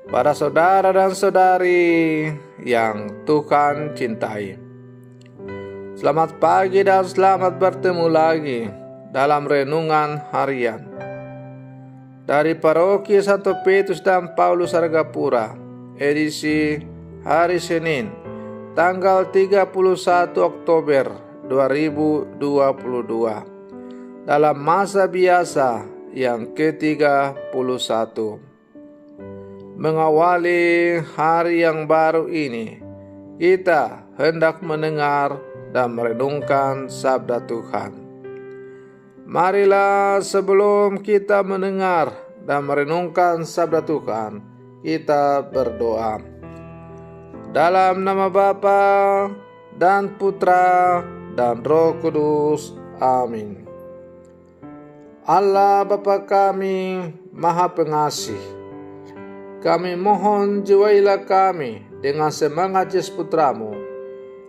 Para saudara dan saudari yang Tuhan cintai, selamat pagi dan selamat bertemu lagi dalam renungan harian dari Paroki Santo Petrus dan Paulus Argapura, edisi hari Senin, tanggal 31 Oktober 2022, dalam masa biasa yang ke-31. Mengawali hari yang baru ini, kita hendak mendengar dan merenungkan sabda Tuhan. Marilah sebelum kita mendengar dan merenungkan sabda Tuhan, kita berdoa. Dalam nama Bapa dan Putra dan Roh Kudus. Amin. Allah Bapa kami Maha Pengasih, kami mohon jiwailah kami dengan semangat Yesus Putramu,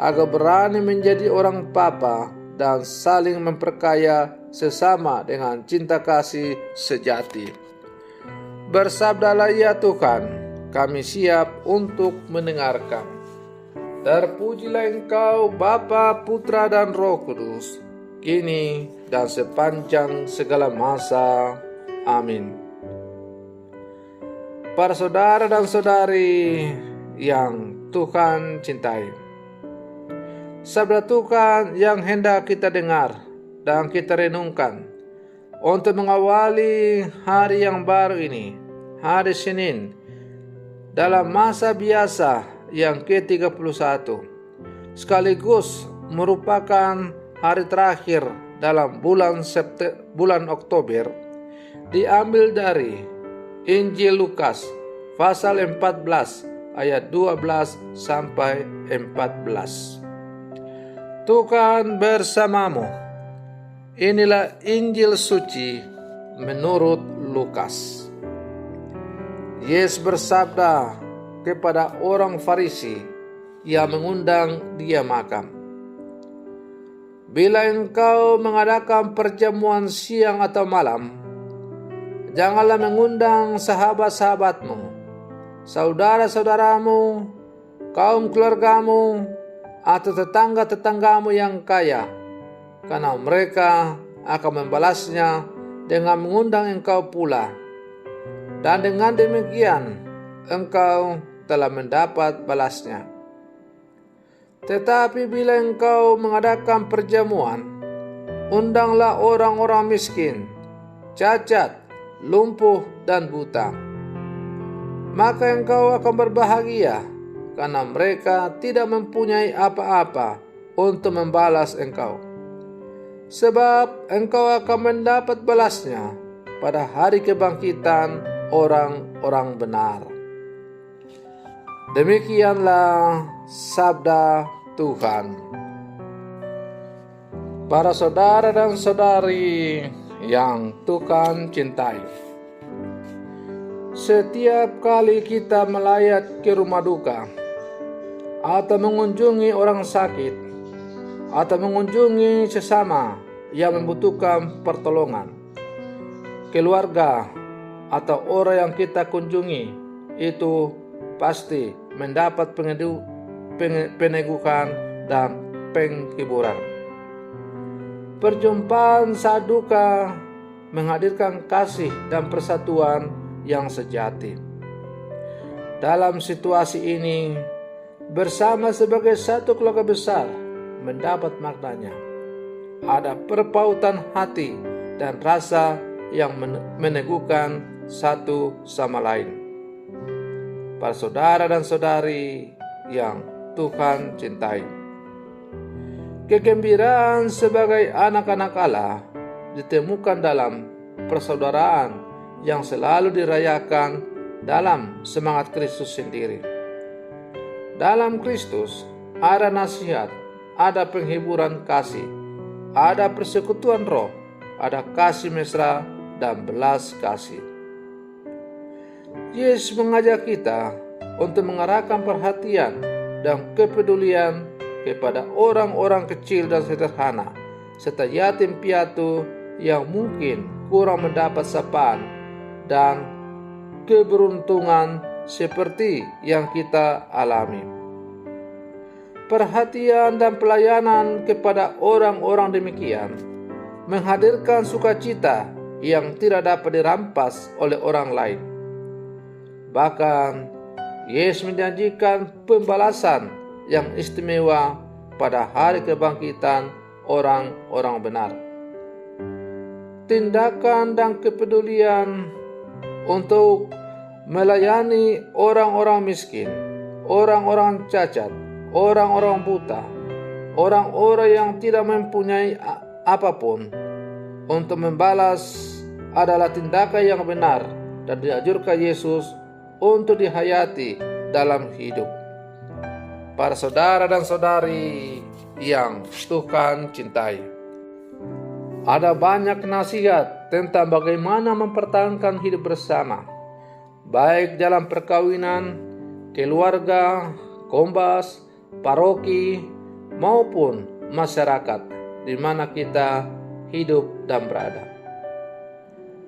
agar berani menjadi orang papa dan saling memperkaya sesama dengan cinta kasih sejati. Bersabdalah ya Tuhan, kami siap untuk mendengarkan. Terpujilah Engkau Bapa, Putra dan Roh Kudus, kini dan sepanjang segala masa. Amin. Para saudara dan saudari yang Tuhan cintai, sabda Tuhan yang hendak kita dengar dan kita renungkan untuk mengawali hari yang baru ini, hari Senin, dalam masa biasa yang ke-31, sekaligus merupakan hari terakhir dalam bulan Oktober, diambil dari Injil Lukas pasal 14 ayat 12 sampai 14. Tuhan bersamamu. Inilah Injil suci menurut Lukas. Yesus bersabda kepada orang Farisi yang mengundang dia makan, "Bila engkau mengadakan perjamuan siang atau malam, janganlah mengundang sahabat-sahabatmu, saudara-saudaramu, kaum keluargamu, atau tetangga-tetanggamu yang kaya, karena mereka akan membalasnya dengan mengundang engkau pula. Dan dengan demikian, engkau telah mendapat balasnya. Tetapi bila engkau mengadakan perjamuan, undanglah orang-orang miskin, cacat, lumpuh dan buta. Maka engkau akan berbahagia, karena mereka tidak mempunyai apa-apa untuk membalas engkau. Sebab engkau akan mendapat balasnya pada hari kebangkitan orang-orang benar." Demikianlah sabda Tuhan. Para saudara dan saudari yang Tuhan cintai, setiap kali kita melayat ke rumah duka, atau mengunjungi orang sakit, atau mengunjungi sesama yang membutuhkan pertolongan, keluarga atau orang yang kita kunjungi itu pasti mendapat peneguhan dan penghiburan. Perjumpaan saat duka menghadirkan kasih dan persatuan yang sejati. Dalam situasi ini, bersama sebagai satu keluarga besar mendapat maknanya. Ada perpautan hati dan rasa yang meneguhkan satu sama lain. Para saudara dan saudari yang Tuhan cintai, kegembiraan sebagai anak-anak Allah ditemukan dalam persaudaraan yang selalu dirayakan dalam semangat Kristus sendiri. Dalam Kristus ada nasihat, ada penghiburan kasih, ada persekutuan roh, ada kasih mesra dan belas kasih. Yesus mengajak kita untuk mengarahkan perhatian dan kepedulian kepada orang-orang kecil dan sederhana, serta yatim piatu yang mungkin kurang mendapat sapaan dan keberuntungan seperti yang kita alami. Perhatian dan pelayanan kepada orang-orang demikian menghadirkan sukacita yang tidak dapat dirampas oleh orang lain. Bahkan Yesus menjanjikan pembalasan yang istimewa pada hari kebangkitan orang-orang benar. Tindakan dan kepedulian untuk melayani orang-orang miskin, orang-orang cacat, orang-orang buta, orang-orang yang tidak mempunyai apapun, untuk membalas adalah tindakan yang benar dan dianjurkan Yesus untuk dihayati dalam hidup. Para saudara dan saudari yang Tuhan cintai, ada banyak nasihat tentang bagaimana mempertahankan hidup bersama, baik dalam perkawinan, keluarga, kombas, paroki, maupun masyarakat di mana kita hidup dan berada.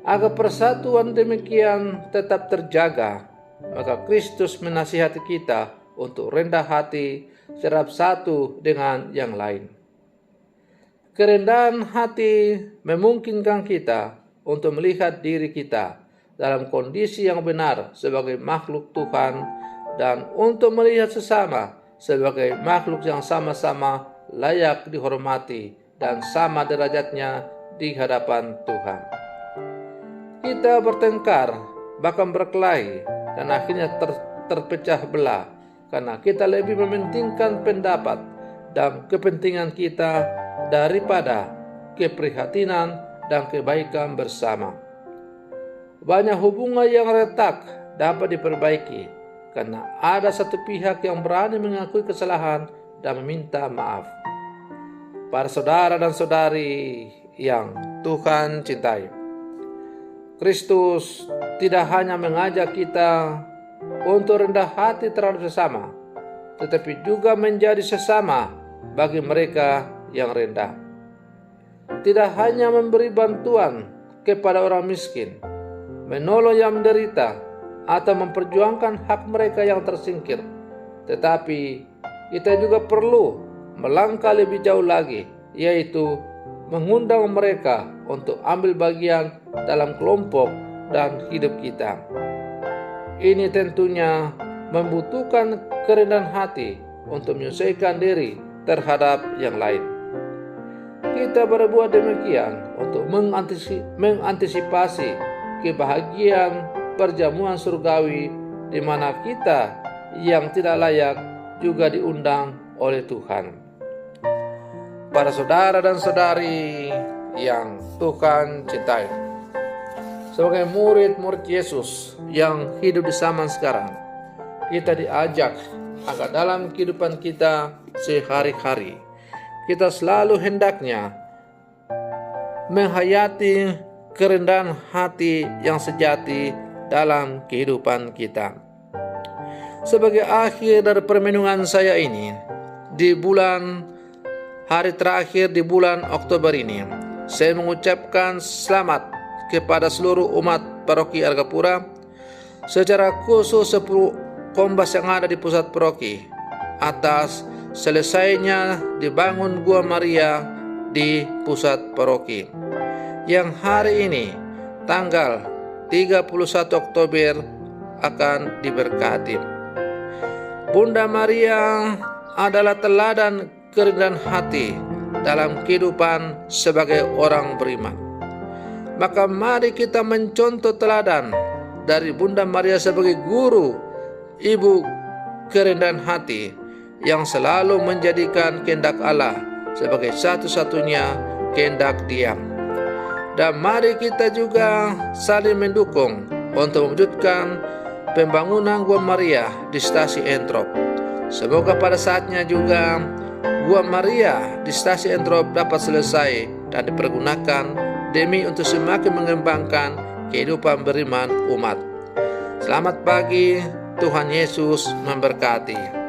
Agar persatuan demikian tetap terjaga, maka Kristus menasihati kita untuk rendah hati terhadap satu dengan yang lain. Kerendahan hati memungkinkan kita untuk melihat diri kita dalam kondisi yang benar sebagai makhluk Tuhan dan untuk melihat sesama sebagai makhluk yang sama-sama layak dihormati dan sama derajatnya di hadapan Tuhan. Kita bertengkar, bahkan berkelahi, dan akhirnya terpecah belah karena kita lebih mementingkan pendapat dan kepentingan kita daripada keprihatinan dan kebaikan bersama. Banyak hubungan yang retak dapat diperbaiki karena ada satu pihak yang berani mengakui kesalahan dan meminta maaf. Para saudara dan saudari yang Tuhan cintai, Kristus tidak hanya mengajak kita untuk rendah hati terhadap sesama, tetapi juga menjadi sesama bagi mereka yang rendah. Tidak hanya memberi bantuan kepada orang miskin, menolong yang menderita, atau memperjuangkan hak mereka yang tersingkir, tetapi kita juga perlu melangkah lebih jauh lagi, yaitu mengundang mereka untuk ambil bagian dalam kelompok dan hidup kita. Ini tentunya membutuhkan kerendahan hati untuk menyesuaikan diri terhadap yang lain. Kita berbuat demikian untuk mengantisipasi kebahagiaan perjamuan surgawi di mana kita yang tidak layak juga diundang oleh Tuhan. Para saudara dan saudari yang Tuhan cintai, sebagai murid-murid Yesus yang hidup di zaman sekarang, kita diajak agar dalam kehidupan kita sehari-hari kita selalu hendaknya menghayati kerendahan hati yang sejati dalam kehidupan kita. Sebagai akhir dari permenungan saya ini, di hari terakhir di bulan Oktober ini, saya mengucapkan selamat kepada seluruh umat paroki Argapura, secara khusus 10 kombas yang ada di pusat paroki, atas selesainya dibangun Gua Maria di pusat paroki, yang hari ini tanggal 31 Oktober akan diberkati. Bunda Maria adalah teladan kerendahan hati dalam kehidupan sebagai orang beriman. Maka mari kita mencontoh teladan dari Bunda Maria sebagai guru, ibu kerendahan hati yang selalu menjadikan kehendak Allah sebagai satu-satunya kehendak Dia. Dan mari kita juga saling mendukung untuk mewujudkan pembangunan Gua Maria di Stasi Entrop. Semoga pada saatnya juga Gua Maria di Stasi Entrop dapat selesai dan dipergunakan demi untuk semakin mengembangkan kehidupan beriman umat. Selamat pagi, Tuhan Yesus memberkati.